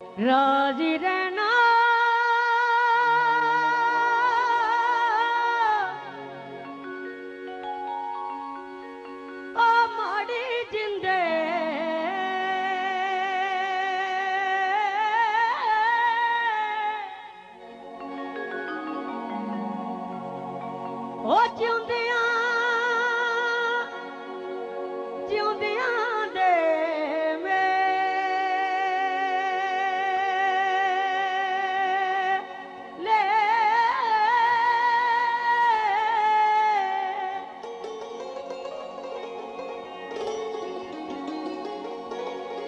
राजी रहना ओ माड़ी जिंदे ओ जिंदियां जिंदियां दे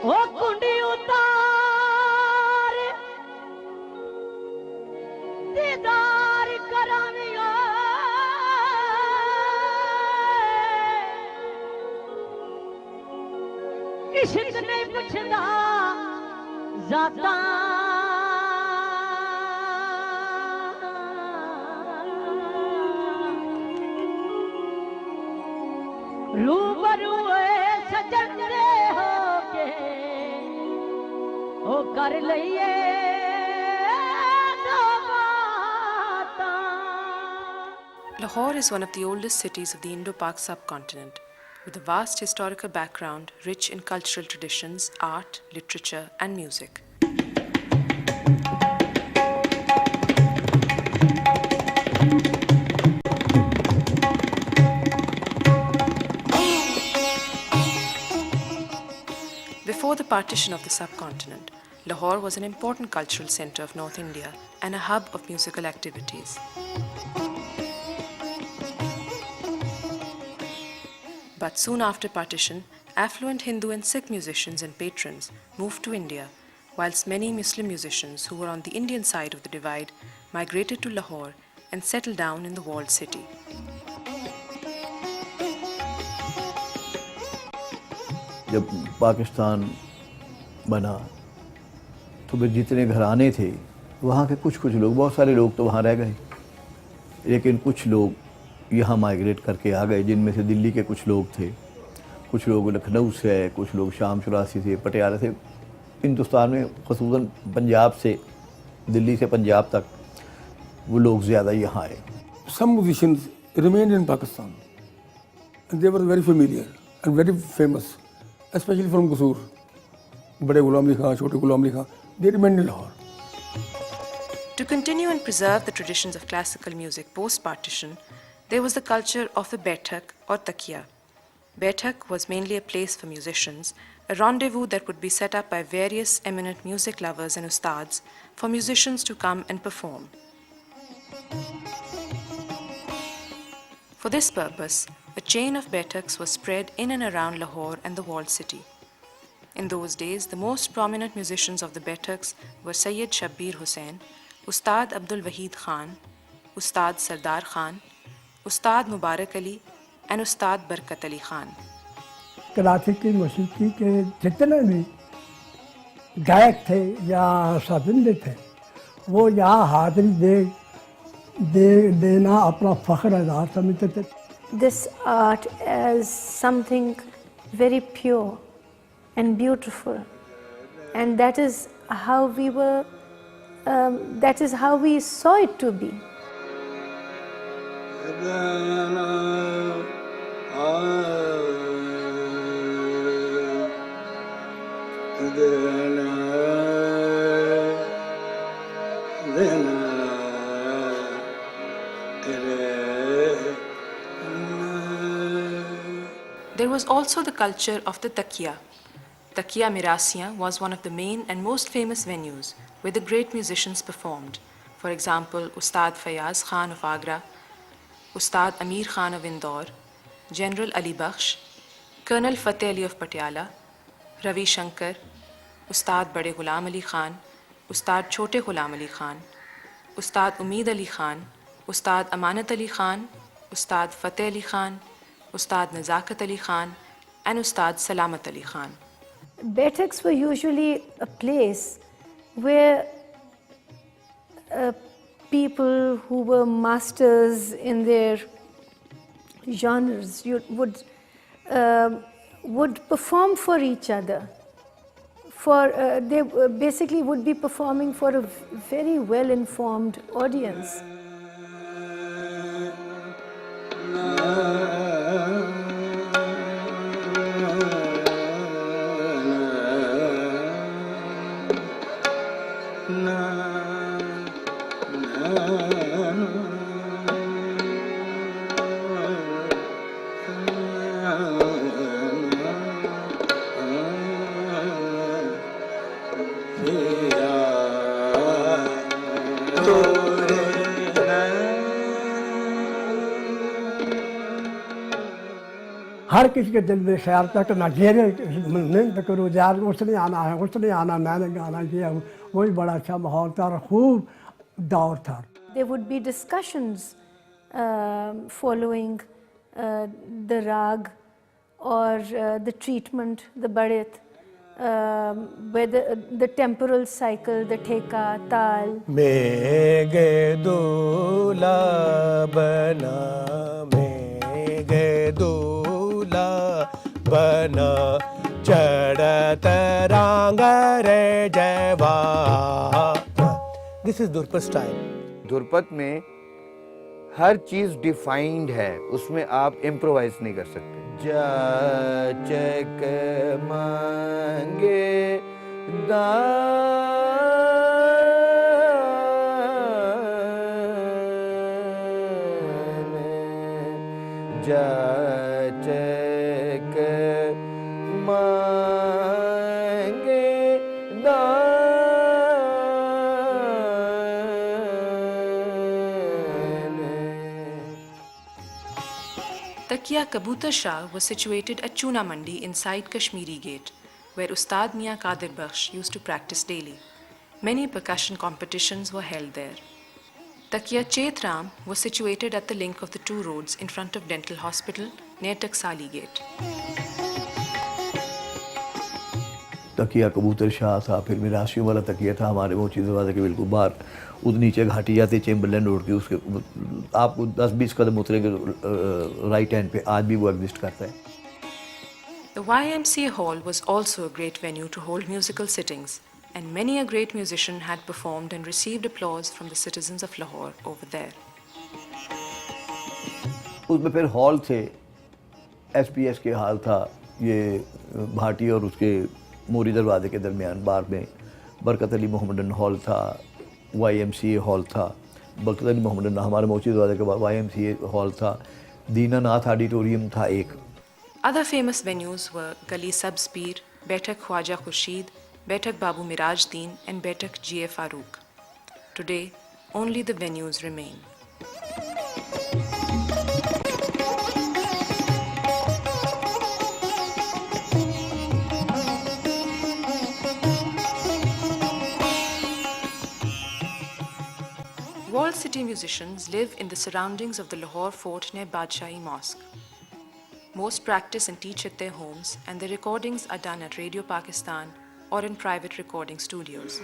ओ कुंडी उतार दीदार कराविया इश्क नहीं पुछदा जाता रूबरू सजन दे होके ओ कर लइए Lahore is one of the oldest cities of the Indo-Pak subcontinent, with a vast historical background rich in cultural traditions, art, literature, and music. Before the partition of the subcontinent, Lahore was an important cultural center of North India and a hub of musical activities. But soon after partition, affluent Hindu and Sikh musicians and patrons moved to India, whilst many Muslim musicians who were on the Indian side of the divide migrated to Lahore and settled down in the walled city. जब पाकिस्तान बना तो फिर जितने घराने थे वहाँ के कुछ लोग, बहुत सारे लोग तो वहाँ रह गए, लेकिन कुछ लोग यहाँ माइग्रेट करके आ गए, जिनमें से दिल्ली के कुछ लोग थे, कुछ लोग लखनऊ से आए, कुछ लोग शाम चौरासी से, पटियाला से, हिंदुस्तान में ख़ुसूसन पंजाब से, दिल्ली से पंजाब तक वो लोग ज़्यादा यहाँ आए. Some musicians remained in Pakistan and they were very familiar and very famous, especially from Qusur. Bade Ghulam Ali Khan, Chote Ghulam Ali Khan, they remained in Lahore. To continue and preserve the traditions of classical music post-partition, there was the culture of the Baitak or Takiya. Baitak was mainly a place for musicians, a rendezvous that would be set up by various eminent music lovers and ustads for musicians to come and perform. For this purpose, a chain of Baitaks was spread in and around Lahore and the walled city. In those days, the most prominent musicians of the Baitaks were Sayyid Shabbir Hussain, Ustad Abdul Wahid Khan, Ustad Sardar Khan, Ustad Mubarak Ali, and Ustad Barkat Ali Khan. Classical मौसीकी के जितने भी गायक थे या शाबिंदे थे वो यहाँ हाजिरी देना अपना फ़ख्र अज़हार समझते थे. This art as something very pure and beautiful, and that is how we were. That is how we saw it to be. There was also the culture of the Takiya. Takiya Mirasiyan was one of the main and most famous venues where the great musicians performed. For example, Ustad Fayaz Khan of Agra, Ustad Amir Khan of Indore, General Ali Bakhsh, Colonel Fateh Ali of Patiala, Ravi Shankar, Ustad Bade Ghulam Ali Khan, Ustad Chote Ghulam Ali Khan, Ustad Umeed Ali Khan, Ustad Amanat Ali Khan, Ustad Fateh Ali Khan, Ustad Nazakat Ali Khan, and Ustad Salamat Ali Khan. Baitaks were usually a place where people who were masters in their genres would perform for each other, they basically would be performing for a very well-informed audience. हर किसी के दिल में ख्याल था कि ना जेरे मेहनत करो यार उसने आना है उसने आना मैंने गाना किया वही बड़ा अच्छा माहौल था और खूब दौर था. There would be discussions following the rag or the treatment, the barit, whether the temporal cycle, the theka, tal. मेघ दूला बना मेघ दूला बना चढ़त रांग रे जवा. This is Durpat style. धुरपद में हर चीज डिफाइंड है, उसमें आप इम्प्रोवाइज नहीं कर सकते. जाचक मांगे दान जाचक मांगे दान. Takia Kabutar Shah was situated at Chuna Mandi inside Kashmiri Gate, where Ustad Mian Qadir Bakhsh used to practice daily. Many percussion competitions were held there. Takia Chetram was situated at the link of the two roads in front of Dental Hospital near Taksali Gate. तकिया कबूतर शाह था, फिर मिरासियों वाला तकिया था हमारे मोची दरवाजे के बिल्कुल बाहर. उधर नीचे घाटी जाती चेम्बरलैंड रोड की, उसके आपको 10-20 कदम उतरेंगे राइट हैंड पे, आज भी वो एग्जिस्ट करता है. The YMCA Hall was also a great venue to hold musical sittings, and many a great musician had performed and received applause from the citizens of Lahore over there. उसमें फिर hall थे, SPS के hall था, ये भाटी और उसके मोरी दरवाजे के दरमियान बार में बरकत अली मोहम्मदन हॉल था, YMCA हॉल था. बरकत अली मोहम्मदन हमारे मोची दरवाजे के बाद YMCA हॉल था. दीनानाथ ऑडिटोरियम था एक. Other famous venues were Gali Sabz Peer, Baitak Khwaja Khurshid, Baitak Babu Miraj Deen and Baitak G.A. Farooq. Today, only the venues remain. Walled city musicians live in the surroundings of the Lahore fort near Badshahi Mosque. Most practice and teach at their homes, and their recordings are done at Radio Pakistan or in private recording studios.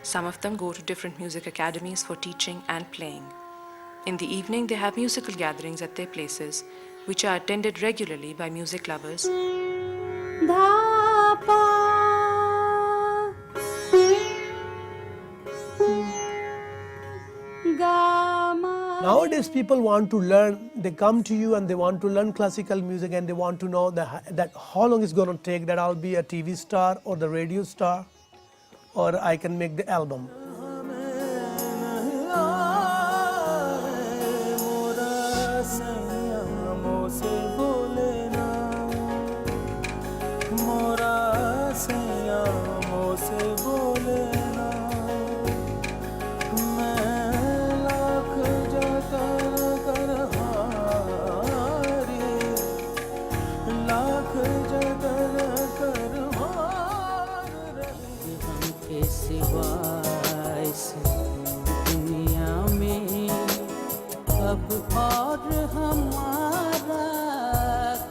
Some of them go to different music academies for teaching and playing. In the evening, they have musical gatherings at their places, which are attended regularly by music lovers. Nowadays, people want to learn. They come to you and they want to learn classical music, and they want to know that how long it's going to take. That I'll be a TV star or the radio star, or I can make the album. और हमारा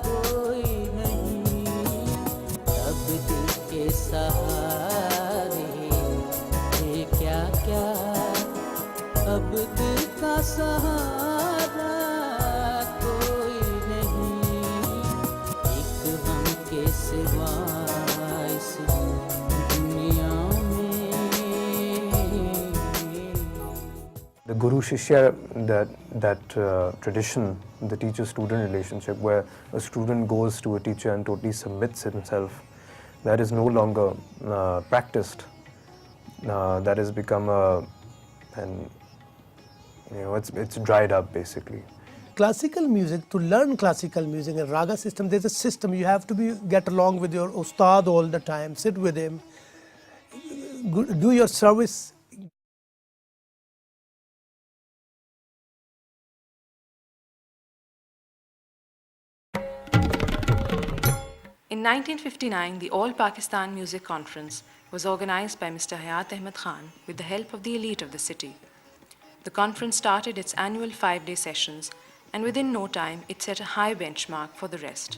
कोई नहीं, अब दिल के सहारे ये क्या क्या, अब दिल का सहारा कोई नहीं, एक हम के सिवा इस guru shishya, that tradition, the teacher-student relationship, where a student goes to a teacher and totally submits himself, that is no longer practiced. That has become it's dried up basically. Classical music, to learn classical music and raga system, there's a system. You have to get along with your ustad all the time, sit with him, do your service. In 1959, the All Pakistan Music Conference was organized by Mr. Hayat Ahmed Khan with the help of the elite of the city. The conference started its annual 5-day sessions, and within no time, it set a high benchmark for the rest.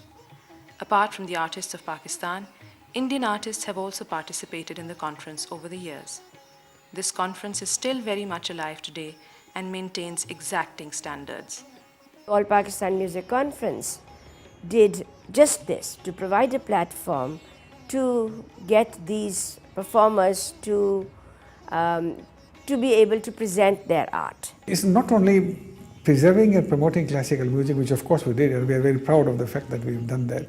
Apart from the artists of Pakistan, Indian artists have also participated in the conference over the years. This conference is still very much alive today and maintains exacting standards. All Pakistan Music Conference did just this, to provide a platform to get these performers to be able to present their art. It's not only preserving and promoting classical music, which of course we did, and we are very proud of the fact that we've done that.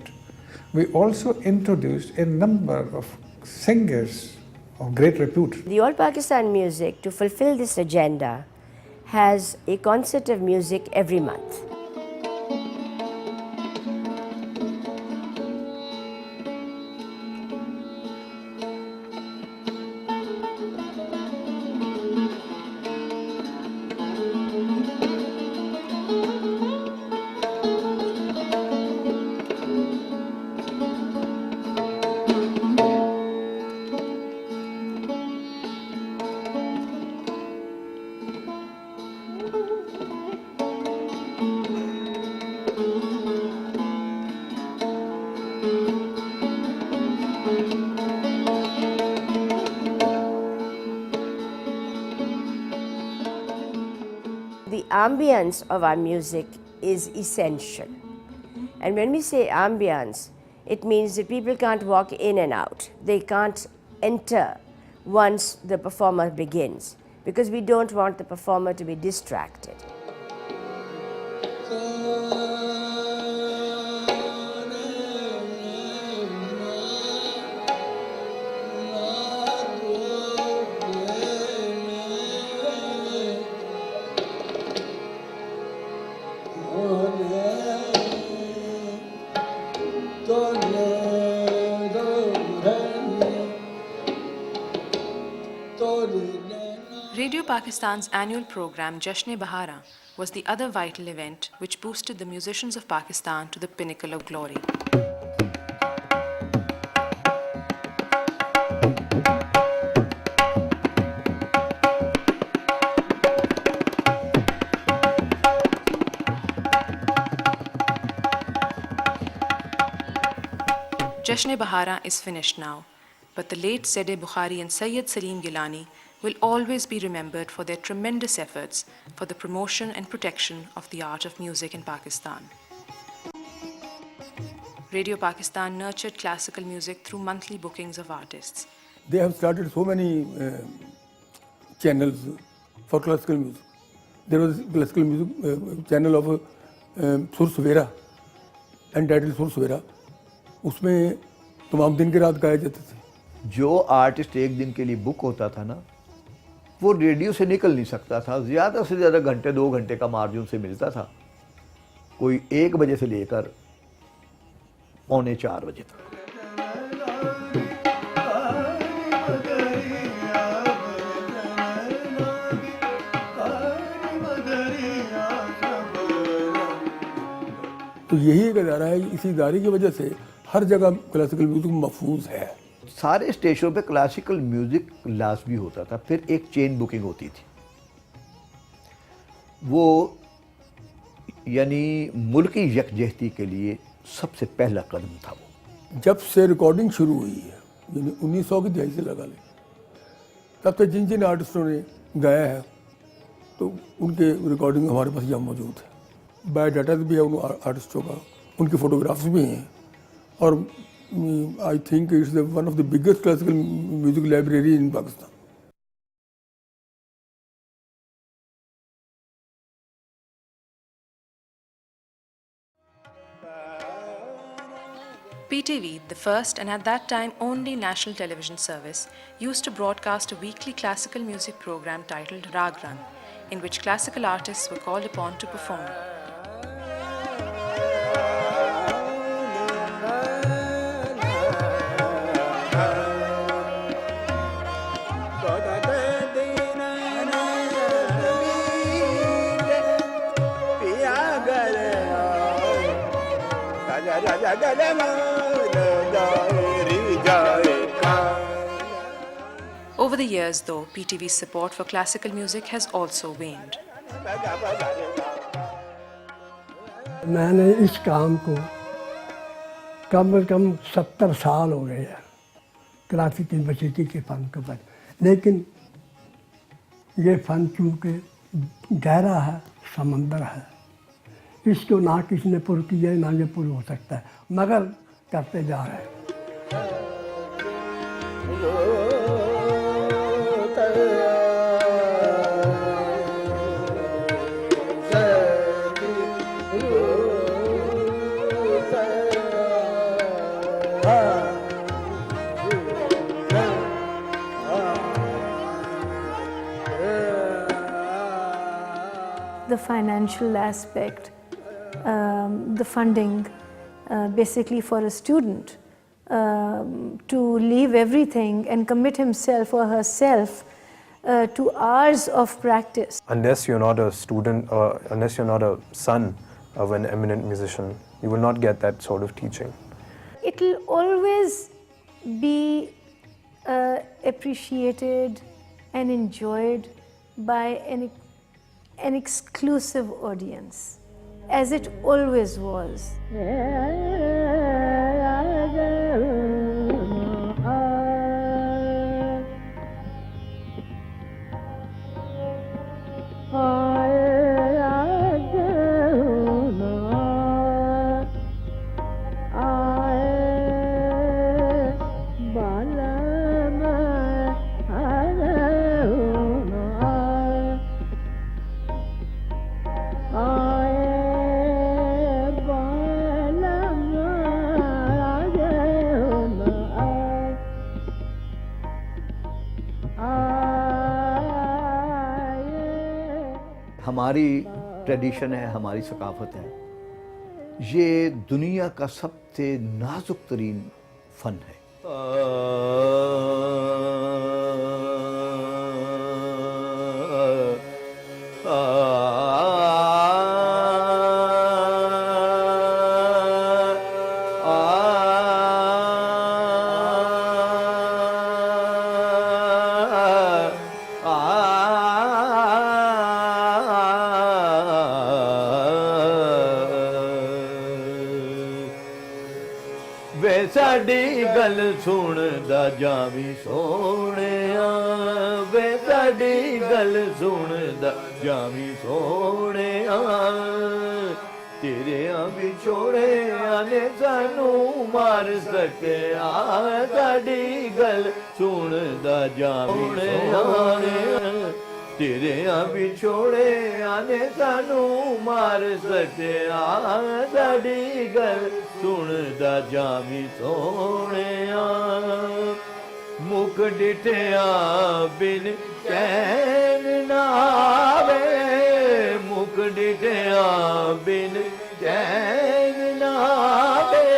We also introduced a number of singers of great repute. The All Pakistan Music, to fulfill this agenda, has a concert of music every month. The ambience of our music is essential. And when we say ambience, it means that people can't walk in and out. They can't enter once the performer begins, because we don't want the performer to be distracted. Radio Pakistan's annual program Jashn-e-Bahara was the other vital event which boosted the musicians of Pakistan to the pinnacle of glory. Jashn-e-Bahara is finished now, but the late Sayyid Bukhari and Sayyid Salim Gilani will always be remembered for their tremendous efforts for the promotion and protection of the art of music in Pakistan. Radio Pakistan nurtured classical music through monthly bookings of artists. They have started so many channels for classical music. There was a classical music channel of Sur Savera, entitled Sur Savera. उसमें तमाम दिन के रात गाए जाते थे. जो artist एक दिन के लिए बुक होता था ना, वो रेडियो से निकल नहीं सकता था. ज़्यादा से ज़्यादा घंटे 2 घंटे का मार्जिन से मिलता था. कोई 1 बजे से लेकर 3:45 बजे तक. तो यही एक इदारा है, इसी इदारे की वजह से हर जगह क्लासिकल म्यूजिक महफूज है. सारे स्टेशनों पे क्लासिकल म्यूजिक लाजमी होता था. फिर एक चेन बुकिंग होती थी. वो यानी मुल्की यकजहती के लिए सबसे पहला कदम था. वो जब से रिकॉर्डिंग शुरू हुई है, यानी 1900 की दहाई से लगा ले, तब तक जिन जिन आर्टिस्टों ने गाया है तो उनके रिकॉर्डिंग हमारे पास यहाँ मौजूद है. बायोडाटा भी है उन आर्टिस्टों का, उनकी फ़ोटोग्राफ्स भी हैं. और I think it's one of the biggest classical music library in Pakistan. PTV, the first and at that time only national television service, used to broadcast a weekly classical music program titled Rag Rang, in which classical artists were called upon to perform. Over the years, though, PTV's support for classical music has also waned. मैंने इस काम को कम से कम 70 साल हो गए हैं classical मौसीकी के फन के बाद, लेकिन ये फन चूँकि गहरा है, समंदर है, इसको ना किसी ने पुर किया है, ना ये पुर हो सकता है, मगर करते जा रहे हैं। The financial aspect, the funding, basically for a student to leave everything and commit himself or herself to hours of practice. Unless you're not a student or unless you're not a son of an eminent musician, you will not get that sort of teaching. It will always be appreciated and enjoyed by an exclusive audience, as it always was. हमारी tradition है, हमारी सकाफत है, ये दुनिया का सबसे नाजुक तरीन फन है। वे साडी गल सुनदा जावी सोहणिया, वे साडी गल सुनदा जावी सोहणिया, तेरे विछोड़िया ने सानू मार सकिया, साडी गल सुनदा जावी सोहणिया, तेरे विछोड़िया ने सानू मार सकिया, साडी गल सुनदा जावी सोहणिया, मुख डिठिया बिन चैन ना आवे, मुख डिठिया बिन चैन ना आवे,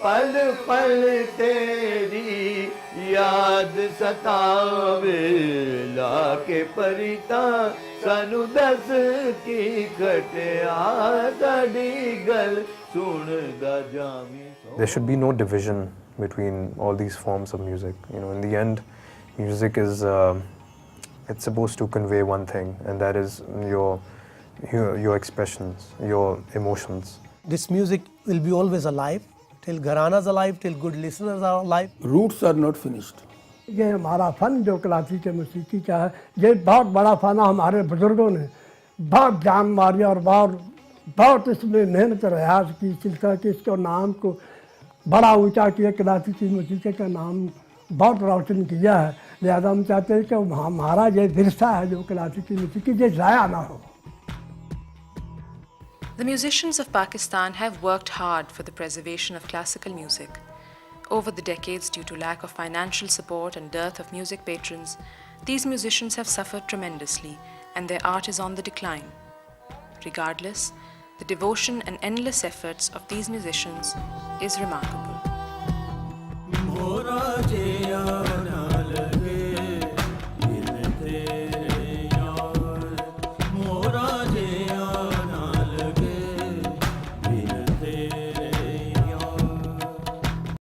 पल पल तेरी याद सतावे, लाके परिता सानू दस की खटिया, साडी गल सुनदा Xavi. There should be no division between all these forms of music. You know, in the end, music is it's supposed to convey one thing, and that is your expressions, your emotions. This music will be always alive, till Gharanas alive, till good listeners are alive. Roots are not finished. ये हमारा fun जो classical मौसीकी का है, ये बहुत बड़ा fun है। हमारे बुजुर्गों ने बहुत जान मारी और बहुत इसमें मेहनत रियाज की, सिलसिला की, इसको नाम को बड़ा ऊंचा किया, क्लासिकल मौसीकी का नाम बहुत रोशन किया है। लिहाजा हम चाहते हैं कि हमारा ये विरसा है जो क्लासिकल मौसीकी, ये ज़ाया ना हो। The musicians of Pakistan have worked hard for the preservation of classical music. Over the decades, due to lack of financial support and dearth of music patrons, these musicians have suffered tremendously and their art is on the decline. Regardless, the devotion and endless efforts of these musicians is remarkable.